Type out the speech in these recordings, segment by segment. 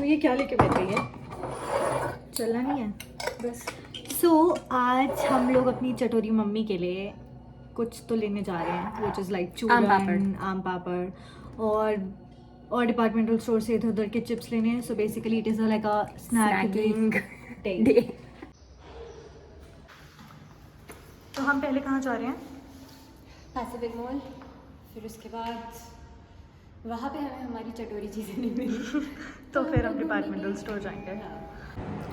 ये क्या लेके बैठ गई है? चलना नहीं है बस। सो आज हम लोग अपनी चटोरी मम्मी के लिए कुछ तो लेने जा रहे हैं, विच इज़ लाइक चूरन, आम पापड़ और डिपार्टमेंटल स्टोर से इधर उधर के चिप्स लेने हैं. So basically it is like a snacking day. तो हम पहले कहाँ जा रहे हैं? Pacific mall. फिर उसके बाद वहाँ पे हमें हमारी चटोरी चीज़ें नहीं मिली. तो फिर हम डिपार्टमेंटल स्टोर जाएंगे.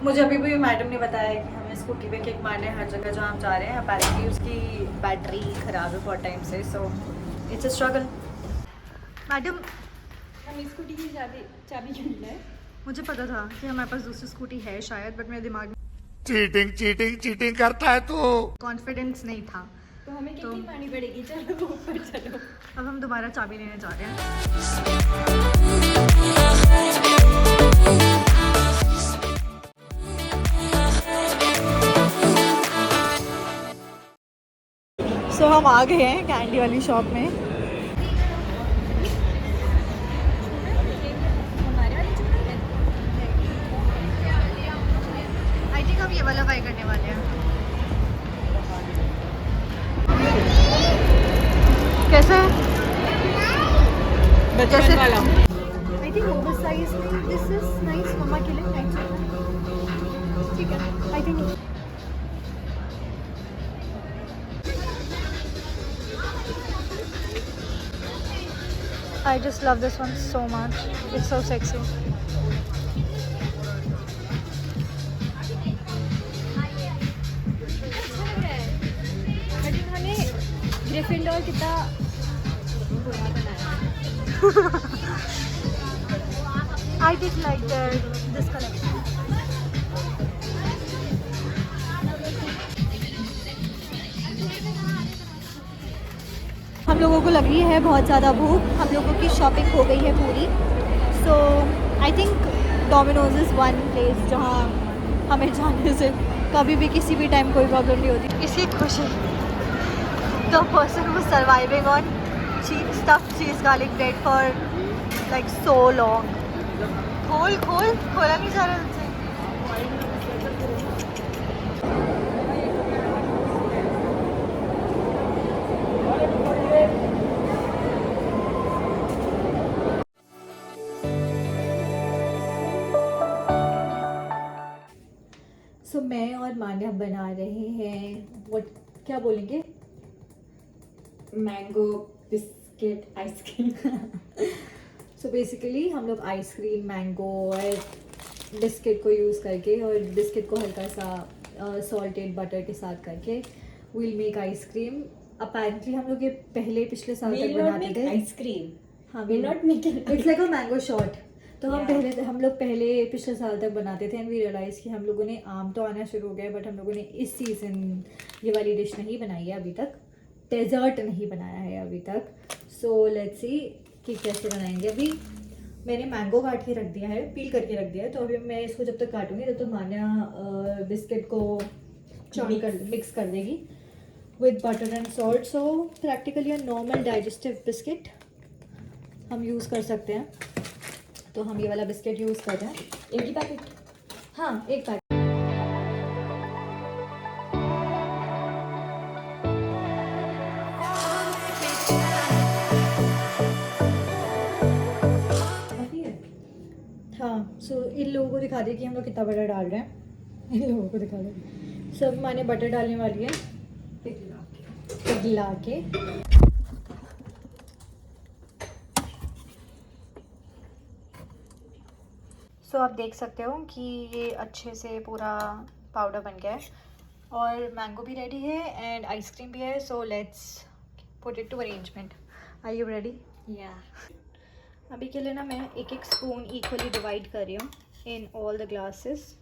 मुझे अभी भी मैडम ने बताया कि हमें स्कूटी पे किक मारने हर जगह जहाँ हम जा रहे हैं. अपेरेंटली उसकी बैटरी ख़राब है बहुत टाइम से, so it's a struggle. Madam हमें स्कूटी की चाबी क्यों मिला है? मुझे पता था कि हमारे पास दूसरी स्कूटी है शायद, बट मेरे दिमाग में चीटिंग करता है तू. कॉन्फिडेंस नहीं था. तो हमें कितनी पानी पड़ेगी? चलो ऊपर चलो. अब हम दोबारा चाबी लेने जा रहे हैं. सो हम आ गए हैं कैंडी वाली शॉप में. आई थिंक हम ये वाला बाय करने वाले हैं. कैसा है? बचपन वाला. आई थिंक ओवर साइज में दिस इज नाइस. मम्मा के लिए नाइस. ठीक है I think. I just love this one so much. It's so sexy. But इन्होंने ग्रिफिंडोर कितना बुरा बनाया. I did like this collection. हम लोगों को लग रही है बहुत ज़्यादा भूख. हम लोगों की शॉपिंग हो गई है पूरी. So I think Domino's is one place जहाँ हमें जाने से कभी भी किसी भी टाइम कोई प्रॉब्लम नहीं होती. इसी Khushi the person who surviving on cheap stuff cheese garlic bread for like so long. खोला नहीं जा रहा तुमसे. सो मैं और मान्या बना रहे हैं क्या बोलेंगे? Mango biscuit ice cream. So basically हम लोग आइसक्रीम, मैंगो और बिस्किट को यूज़ करके और बिस्किट को हल्का सा सॉल्टेड बटर के साथ करके विल मेक आइसक्रीम. अपेरेंटली हम लोग ये पिछले साल तक बनाते थे आइसक्रीम. हाँ, We're not making it's like a mango shot. तो Yeah. हम लोग पहले पिछले साल तक बनाते थे. एंड वी रियलाइज कि हम लोगों ने आम तो आना शुरू हो गया, बट हम लोगों ने इस सीज़न ये वाली डिश नहीं बनाई है अभी तक. डेजर्ट नहीं बनाया है अभी तक. सो लेट्स सी कि कैसे बनाएंगे. अभी मैंने मैंगो काट के रख दिया है, पील करके रख दिया है. तो अभी मैं इसको जब तक काटूंगी तब तक मान्या बिस्किट को मिक्स कर देगी with butter and salt. So practically a normal digestive biscuit हम यूज़ कर सकते हैं. तो हम ये वाला बिस्किट यूज़ कर रहे हैं. एक ही पैकेट. हाँ, एक पैकेट. हाँ, सो इन लोगों को दिखा दे कि हम लोग कितना बटर डाल रहे हैं. इन लोगों को दिखा दे. सब मैंने बटर डालने वाली है पिघला के. सो आप देख सकते हो कि ये अच्छे से पूरा पाउडर बन गया है और मैंगो भी रेडी है एंड आइसक्रीम भी है. So let's put it to arrangement. Are you ready? Yeah. अभी के लिए ना मैं एक एक स्पून इक्वली डिवाइड कर रही हूँ इन ऑल द ग्लासेस.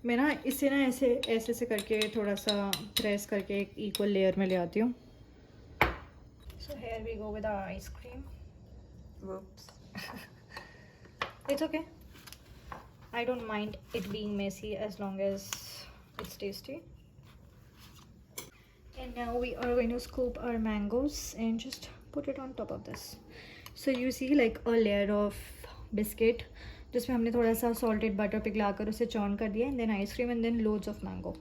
मैं ना इसे ना ऐसे ऐसे से करके थोड़ा सा प्रेस करके एक इक्वल लेयर में ले आती हूँ. So here we go with ice cream. Whoops. It's okay. I don't mind it being messy as long as it's tasty. And now we are going to scoop our mangoes and just put it on top of this. So you see like a layer of biscuit जिसमें हमने थोड़ा सा salted butter पिघला कर उसे चॉन कर दिया, and then ice cream and then loads of mango.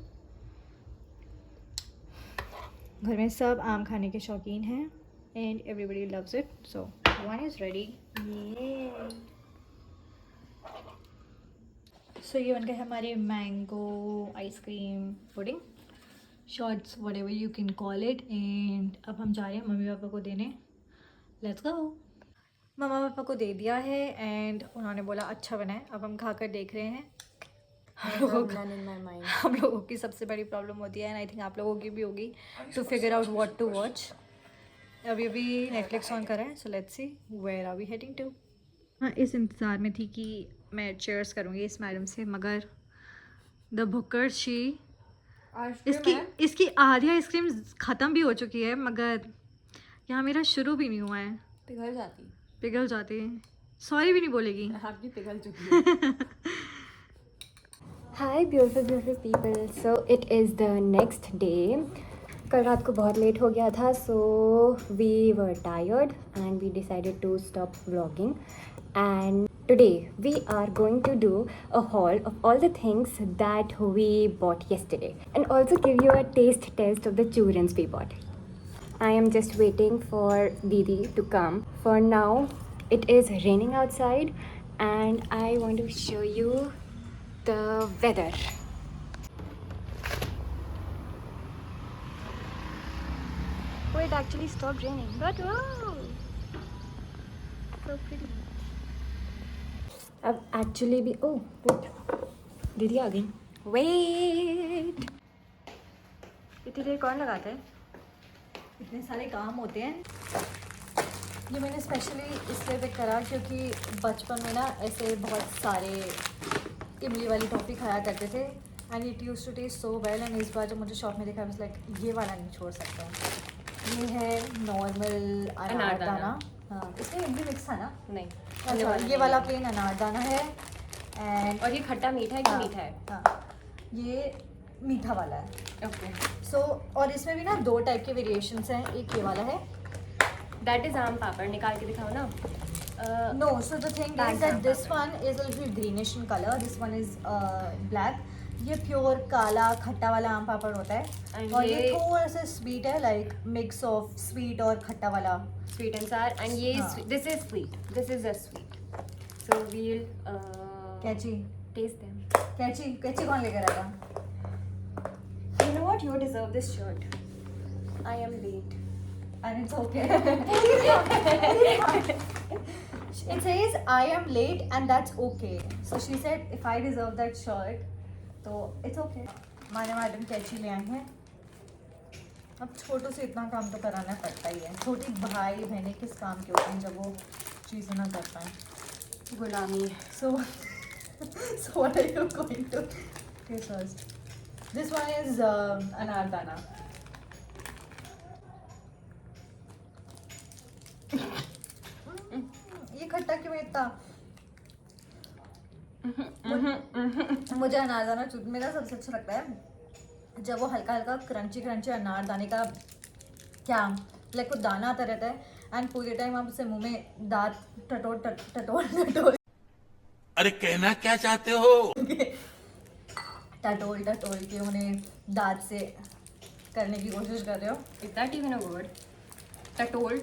घर में सब आम खाने के शौकीन हैं and everybody loves it, so one is ready. So ये बन गए हमारे mango ice cream pudding shots, whatever you can call it. And अब हम जा रहे हैं मम्मी पापा को देने, लेट्स गो। मम्मा पापा को दे दिया है एंड उन्होंने बोला अच्छा बना है। अब हम खा कर देख रहे हैं। हम लोगों की सबसे बड़ी प्रॉब्लम होती है, एंड आई थिंक आप लोगों की भी होगी, to figure out what to watch. अभी भी नेटफ्लिक्स ऑन करा है, so let's see where are we heading to. हाँ, इस इंतज़ार में थी कि मैं चेयर्स करूँगी इस मैडम से, मगर द भुक्कर शी इसकी आधी आइसक्रीम ख़त्म भी हो चुकी है, मगर यहाँ मेरा शुरू भी नहीं हुआ है। पिघल जाती है, सॉरी भी नहीं बोलेगी। आपकी पिघल चुकी है। Hi beautiful people, so it is the next day. कल रात को बहुत लेट हो गया था, so we were tired and we decided to stop vlogging, and today we are going to do a haul of all the things that we bought yesterday and also give you a taste test of the churans we bought. I am just waiting for Didi to come. For now it is raining outside and I want to show you the weather. Oh, it actually stopped raining, but wow, so pretty. अब actually भी ओह wait, दीदी आ गई। Wait, इतनी देर कौन लगाता है? इतने सारे काम होते हैं। ये मैंने स्पेशली इसलिए पिक करा क्योंकि बचपन में ना ऐसे बहुत सारे इमली वाली टॉफ़ी खाया करते थे and it used to taste so well, and इस बार जब मुझे शॉप में देखा आई वाज लाइक ये वाला नहीं छोड़ सकता। ये है नॉर्मल अनारदाना। हाँ, इसमें इमली मिक्स था ना? नहीं, अच्छा, ये वाला प्लेन अनारदाना है एंड और ये खट्टा मीठा है कि मीठा है? हाँ, ये मीठा वाला है। ओके, सो और इसमें भी ना दो टाइप के वेरिएशंस हैं। एक ये वाला है, दैट इज आम पापड़। निकाल के दिखाओ ना। No, so the thing is that this one is a little greenish in colour, this one is black. ये प्योर काला खट्टा वाला आम पापड़ होता है और ये थोड़ा सा स्वीट है, लाइक मिक्स ऑफ स्वीट और खट्टा वाला, स्वीट एंड सार, एंड ये this is sweet, this is a sweet. So we will कैची टेस्ट देम। कैची कौन लेकर आया? You know what? You deserve this shirt. I am late. And it's okay. It says I am late and that's okay. So she said if I deserve that shirt, तो it's okay. हमारे madam कैची ले आए हैं। अब छोटों से इतना काम तो कराना पड़ता ही है। छोटी भाई बहनें किस काम के होते हैं जब वो चीज़ें ना कर पाएँ। गुलामी। So what are you going to taste first? This one is anardana. ये खट्टा क्यों है इतना? मुझे अनारदाना मेरा सबसे अच्छा लगता है जब वो हल्का हल्का क्रंची अनारदाने का क्या लाइक वो दाना आता रहता है एंड पूरे टाइम आप उसे मुंह में दांत टटोल अरे कहना क्या चाहते हो? टटोल के उन्हें दांत से करने की कोशिश कर रहे हो। Is that even a word? टटोल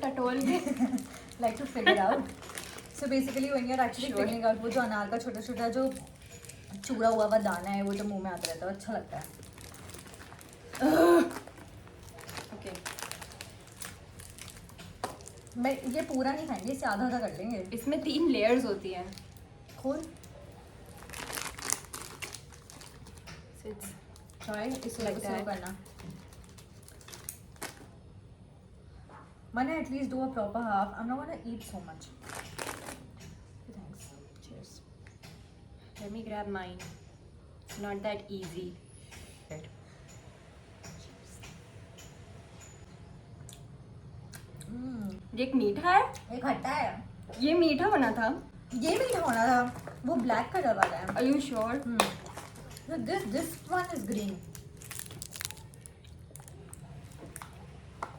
Like to figure out. So basically when you're actually figuring out, वो जो अनार का छोटा छोटा जो चूड़ा हुआ दाना है वो जो मुंह में आता रहता है, अच्छा लगता है। Okay. मैं ये पूरा नहीं खाएंगे, इससे आधा कर लेंगे। इसमें 3 लेयर्स होती हैं। खोल Try इसे like सर्व that. करना। मैंने at least do a proper half. I'm not gonna eat so much. Thanks. Cheers. Let me grab mine. It's not that easy. ये एक मीठा है, ये खट्टा है। ये मीठा बना था। ये मीठा होना था, वो ब्लैक कलर वाला है। Are you sure? So this one is green.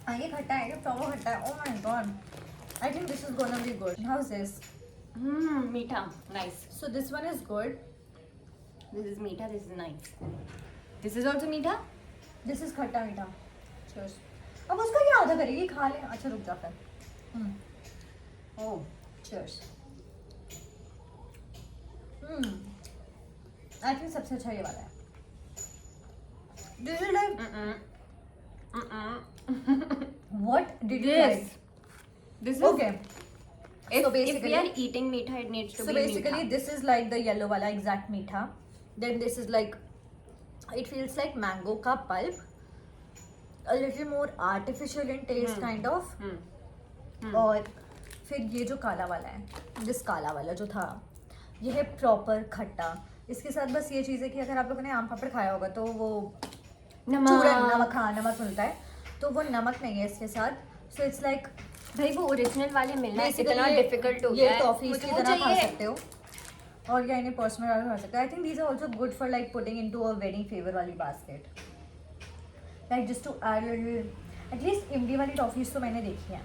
हाँ ये खट्टा है, ये प्रॉपर खट्टा है। Oh my god. I think this is gonna be good. How's this? मीठा, nice. So this one is good. This is meetha, this is nice. This is also meetha? This is खट्टा मीठा. Cheers. अब उसका क्या आधा करेगी, खा ले. अच्छा रुक जा फिर. Oh. Cheers. I think सबसे अच्छा ये वाला है. Did you like? What did you This. like? This is Okay. If, So if we basically- are eating meetha, it needs to So be basically, meetha. this is like the yellow wala exact meetha. Then this is like, it feels like mango ka pulp, a little more artificial in taste kind of. और फिर ये जो काला वाला है, this काला वाला जो था, ये है proper खट्टा. इसके साथ बस ये चीज़ है कि अगर आप लोगों ने आम पापड़ खाया होगा तो वो चूरन नमक, हाँ नमक मिलता है, तो वो नमक नहीं है इसके साथ. So it's like भाई वो ओरिजिनल वाले मिलना Basically इतना ये- डिफिकल्ट हो ये गया है. टॉफीज मुझे की वो तरह खा चाहिए. सकते हो और या इन्हें पर्सनल वाला खा सकते हो. I think these are also good for like putting into a wedding favour वाली basket, like just to add at least इमली वाली टॉफीज तो मैंने देखी है.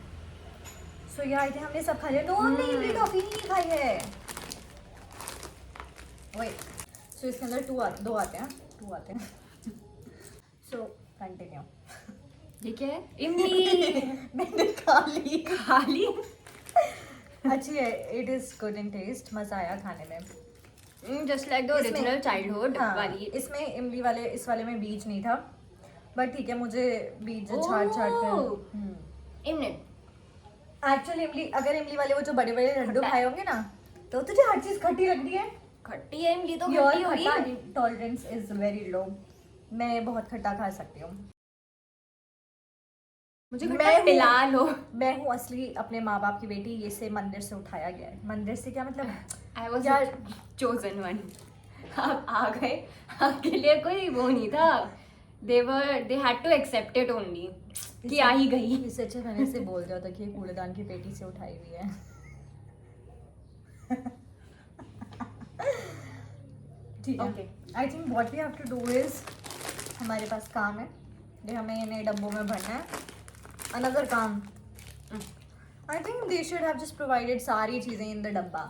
सो या आई थिंक हमने सब खा लिया. नो हमने इमली टॉफी नहीं खाई है. वेट, सो इसके अंदर दो आते हैं. So continue. ये क्या है? इमली. मैंने खा ली. खाली. अच्छी है. It is good in taste. मजा आया खाने में. Just like the original childhood वाली. इसमें इमली वाले, इस वाले में बीज नहीं था, बट ठीक है, मुझे बीज छाट कर. इमली. एक्चुअली इमली, अगर इमली वाले वो जो बड़े बड़े लड्डू खाए होंगे ना, तो तुझे हर चीज खट्टी लग रही है. खट्टी है इमली तो योर खट्टी होगी. खट्टा टॉलरेंस इज वेरी लो. मैं बहुत खट्टा खा सकती हूँ. मुझे मैं खट्टा हूँ- पिला लो. मैं हूँ असली अपने माँ बाप की बेटी. ये से मंदिर से उठाया गया है. मंदिर से क्या मतलब? आई वाज यार चोजन वन. आप आ गए. आपके लिए कोई वो नहीं था. They had to accept it only कि आ ही गई. इससे अच्छा मैंने से बोल दिया था कि ये कूड़ेदान की पेटी से उठाई हुई है. ठीक है. Okay. I think what we have to do is, हमारे पास काम है, ये हमें इन्हें डब्बों में भरना है. अनदर काम, I think they should have just provided सारी चीज़ें इन द डब्बा.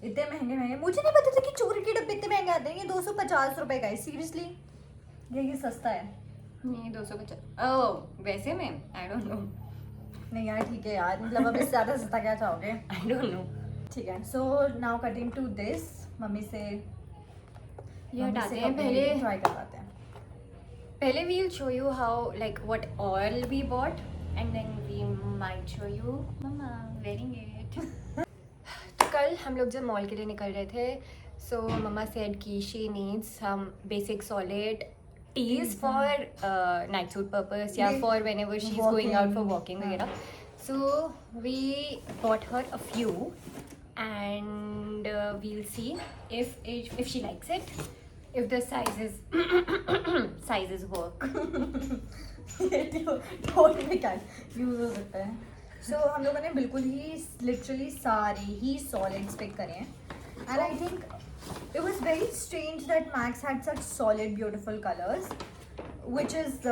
इतने महंगे महंगे, मुझे नहीं पता था कि चोरी के डब्बे इतने महंगे आते हैं. ये 250 रुपए का है. सीरियसली ये सस्ता है. नहीं 250. ओह वैसे में आई डोंट नो. नहीं यार ठीक है यार, मतलब अब इससे ज़्यादा सस्ता क्या चाहोगे. I don't know. ठीक है. So now cutting to this. Mummy से ये हटाते हैं पहले. ट्राई करवाते हैं. पहले we will show you how like what oil we bought and then we might show you mama wearing it. तो कल हम लोग जब मॉल के लिए निकल रहे थे, सो मम्मा सेड कि she needs some basic solid tees for night suit purpose या for whenever she is going out for walking वगैरह. So we bought her a few and we'll see if she likes it, if the sizes work. Tone में क्या use हो सकता है. सो हम लोगों ने बिल्कुल ही लिटरली सारे ही सॉलिड्स पिक करे हैं. And I think it was very strange that max had such solid beautiful colours which is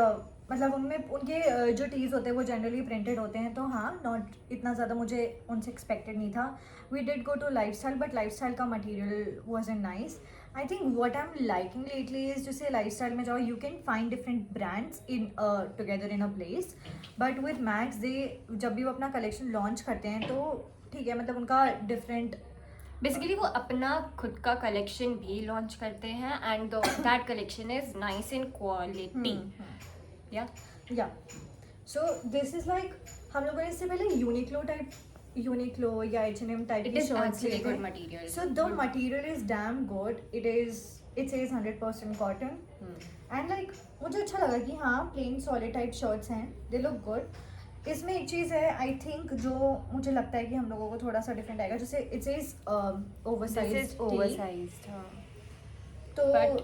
मतलब उनमें उनके जो टीज होते हैं वो जनरली प्रिंटेड होते हैं. तो हाँ, नॉट इतना ज़्यादा मुझे उनसे एक्सपेक्टेड नहीं था. We did go to Lifestyle, but Lifestyle का material wasn't nice. I think what I am liking lately is, जैसे लाइफस्टाइल में जाओ you can find different brands in together in a place, but with Max they जब भी वो अपना collection launch करते हैं तो ठीक है, मतलब उनका डिफरेंट बेसिकली वो अपना खुद का कलेक्शन भी लॉन्च करते हैं and that collection is nice in quality. या सो दिस इज लाइक, हम लोगों ने इससे पहले यूनिक्लो या H&M टाइप It की is शर्ट्स actually लिए good थे. material. So the material is damn good. It says 100% cotton. And like मुझे अच्छा लगा कि हाँ प्लेन सॉलिड टाइप शर्ट्स हैं, दे लुक गुड. इसमें एक चीज़ है आई थिंक जो मुझे लगता है कि हम लोगों को थोड़ा सा डिफरेंट आएगा, जैसे इट सेज ओवरसाइज. oversized. तो But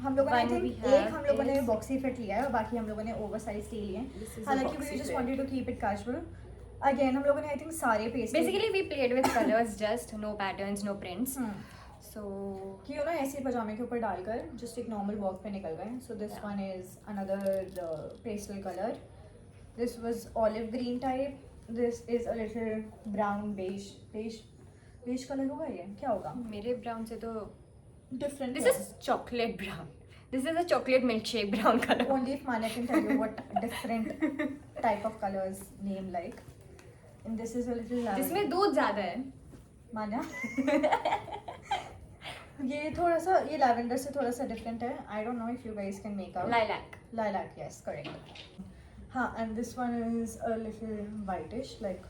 हम लोगों ने आई one थिंक we एक have हम लोगों ने is- बॉक्सी फिट लिया है और बाकी हम लोगों ने ओवरसाइज टी लिए हैं. This is a हालांकि boxy we just fit. Wanted to keep it casual. Again हम लोगों ने आई थिंक सारे pastel Basically we played with colors, just no patterns, no prints. So कि ना ऐसे पजामे के ऊपर डालकर जस्ट एक नॉर्मल वॉक पे निकल गए. So this one is another pastel colour. This was olive green type. This is a little brown beige. Beige colour होगा ये, क्या होगा? मेरे ब्राउन से तो different. This is chocolate brown. This is a chocolate milk shake brown colour. Only if Manya can tell you what different type of colors name like. And this is a little lavender. जिसमें दूध ज्यादा है. मान्या ये थोड़ा सा, ये lavender से थोड़ा सा डिफरेंट है. आई don't know if you guys can make out. Lilac. Lilac, yes, correct. हाँ, and this one is a little whitish, like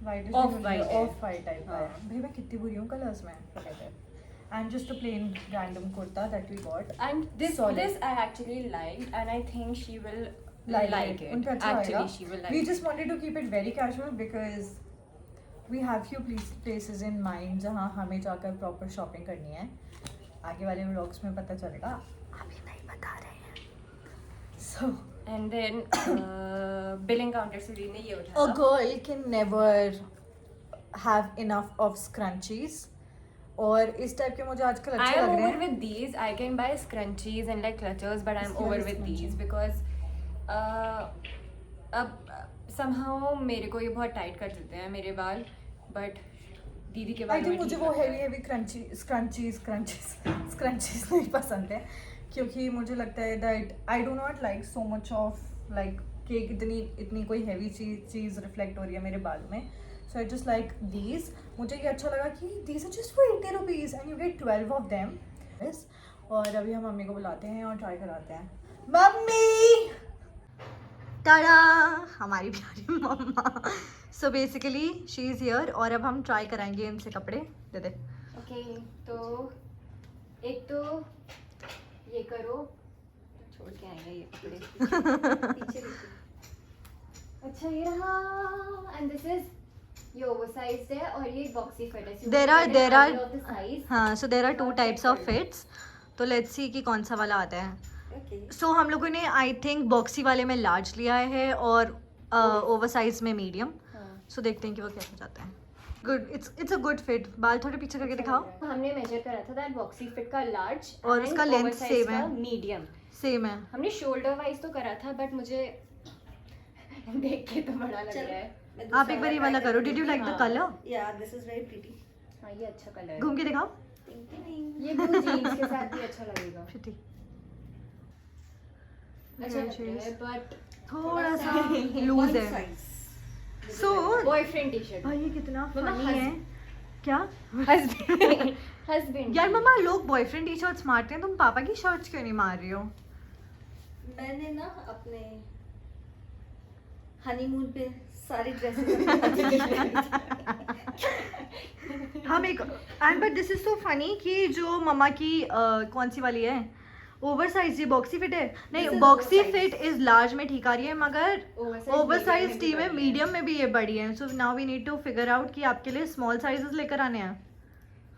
whitish. Off-white है. Off-white type का है. भाई मैं कितनी बुरी हूँ कलर्स में. And just a plain random kurta that we got. And this Solid. this I actually liked, and I think she will like it. उनका अच्छा Actually, आएगा. she will like We it. just wanted to keep it very casual because we have few places in mind जहाँ हमें जाकर proper shopping करनी है. आगे वाले vlogs में पता चलेगा. अभी नहीं बता रहे हैं. So And then billing counter से ने ये a उठाया. girl can never have enough of scrunchies. और इस टाइप के मुझे आजकल I अच्छे am लग रहे over हैं. with these. I can buy scrunchies and like clutches, but I'm इसके over वाले with scrunchie. these because अब somehow मेरे को ये बहुत टाइट कर देते हैं मेरे बाल, but दीदी के I बाल think में मुझे ठीक वो लगता है. heavy scrunchies नहीं पसंद है, क्योंकि मुझे लगता है that I do not like so much of like कि इतनी कोई heavy चीज़ रिफ्लेक्ट हो रही है मेरे बाल में. So I just like these. मुझे ये अच्छा लगा कि these are just for 80 rupees and you get 12 of them. Yes. और अभी हम मम्मी को बुलाते हैं और ट्राई कराते हैं. मम्मी टाडा, हमारी प्यारी मम्मा. So basically she is here और अब हम ट्राई कराएंगे इनसे कपड़े. दे दे. Okay, तो एक तो ये करो, छोड़ के आएगा ये कपड़े. पीछे देखो. अच्छा ये रहा, and this is ये oversized है और ये boxy fit है. So There you are- can there get are- of the size. हाँ, so there are two और types check of कर लो. fits. तो let's see कि कौन सा वाला आता है. Okay. So हम लोगों ने आई थिंक बॉक्सी वाले में लार्ज लिया है और ओवरसाइज में मीडियम. हाँ. सो देखते हैं कि वो कैसा जाता है. Good, it's a good fit. बाल थोड़े पीछे करके दिखाओ. हमने मेजर करा था दैट बॉक्सी फिट का लार्ज और उसका length same है. मीडियम. सेम है. हमने शोल्डर वाइज तो करा था बट मुझे देख के तो बड़ा लग रहा है. आप एक बार ये वाला करो. डिड यू लाइक द हाँ. Colour? Yeah, this is very pretty. हाँ ये अच्छा कलर है. घूम के दिखाओ. ये ब्लू जीन्स के साथ भी अच्छा लगेगा. फिटी. अच्छा लग रहा है बट थोड़ा सा लूज है. Size. सो बॉयफ्रेंड टी शर्ट. भाई ये कितना मम्मा, फनी है. क्या हस्बैंड यार मम्मा, लोग बॉयफ्रेंड टी शर्ट्स मारते हैं, तुम पापा की शर्ट्स क्यों नहीं मार रही हो? मैंने ना अपने हनीमून पे सारी ड्रेसेस हम एक and but this is so funny कि जो मम्मा की कौन सी वाली है ओवर साइज, ये बॉक्सी फिट है. नहीं, This is boxy oversized. Fit is large में ठीक आ रही है, मगर ओवर साइज टी में medium मीडियम में भी ये बड़ी है. So now we need to figure out कि आपके लिए स्मॉल साइजेस लेकर आने हैं.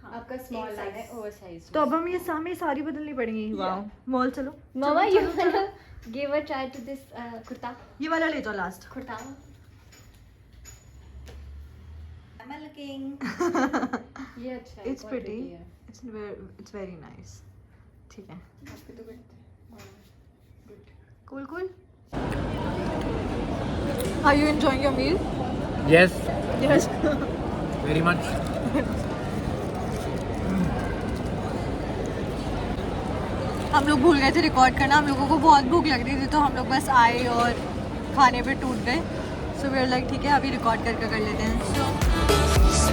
आपका स्मॉल एक लाना है size. Over size. तो अब हम ये सामने सारी बदलनी पड़ेंगी. वाओ, मॉल चलो. Mama you wanna give a try to this kurta. ये वाला ले जाओ last. Kurta Am I looking? ये अच्छा है. इट्स बहुत प्रिटी. pretty है. It's very nice. ठीक है. आपके तो good. Cool, cool. Are you enjoying your meal? Yes, Yes. very much. हम लोग भूल गए थे रिकॉर्ड करना. हम लोगों को बहुत भूख लग रही थी तो हम लोग बस आए और खाने पे टूट गए. सो वी आर लाइक ठीक है, अभी रिकॉर्ड करके कर लेते हैं. So